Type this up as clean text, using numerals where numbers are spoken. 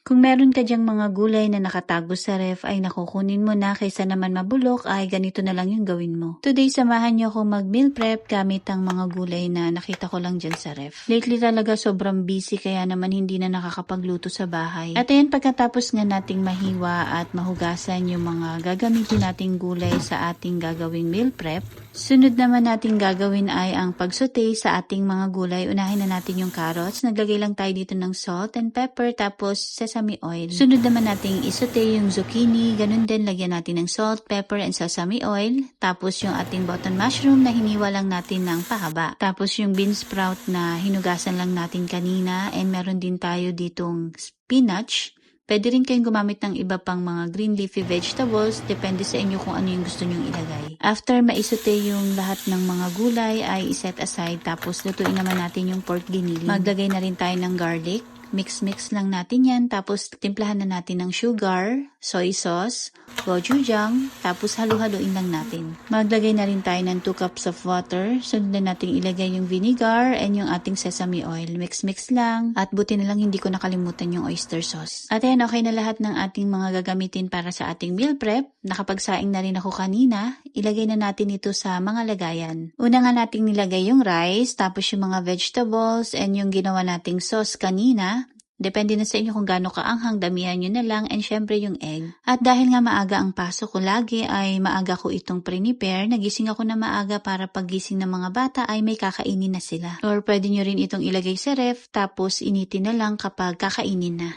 Kung meron ka diyang mga gulay na nakatago sa ref ay nakukunin mo na kaysa naman mabulok ay ganito na lang yung gawin mo. Today, samahan niyo akong mag-meal prep gamit ang mga gulay na nakita ko lang dyan sa ref. Lately talaga sobrang busy kaya naman hindi na nakakapagluto sa bahay. At ayan, pagkatapos nga nating mahiwa at mahugasan yung mga gagamitin nating gulay sa ating gagawing meal prep, sunod naman nating gagawin ay ang pagsaute sa ating mga gulay. Unahin na natin yung carrots. Naglagay lang tayo dito ng salt and pepper tapos sesame oil. Sunod naman nating isaute yung zucchini. Ganun din, lagyan natin ng salt, pepper, and sesame oil. Tapos yung ating button mushroom na hiniwa lang natin ng pahaba. Tapos yung bean sprout na hinugasan lang natin kanina. And meron din tayo ditong spinach. Pwede rin kayong gumamit ng iba pang mga green leafy vegetables, depende sa inyo kung ano yung gusto nyong ilagay. After maisote yung lahat ng mga gulay ay iset aside, tapos lutuin naman natin yung pork giniling. Maglagay na rin tayo ng garlic. Mix-mix lang natin yan, tapos timplahan na natin ng sugar, soy sauce, gochujang, tapos halu-haluin lang natin. Maglagay na rin tayo ng 2 cups of water. Sunod na natin ilagay yung vinegar and yung ating sesame oil. Mix-mix lang, at buti na lang hindi ko nakalimutan yung oyster sauce. At ayan, okay na lahat ng ating mga gagamitin para sa ating meal prep. Nakapagsaing na rin ako kanina. Ilagay na natin ito sa mga lagayan. Una nga nating nilagay yung rice, tapos yung mga vegetables, and yung ginawa nating sauce kanina. Depende na sa inyo kung gaano kaanghang, damihan nyo na lang, and syempre yung egg. At dahil nga maaga ang pasok ko lagi ay maaga ko itong prepare, nagising ako na maaga para paggising ng mga bata ay may kakainin na sila. Or pwede nyo rin itong ilagay sa ref tapos initin na lang kapag kakainin na.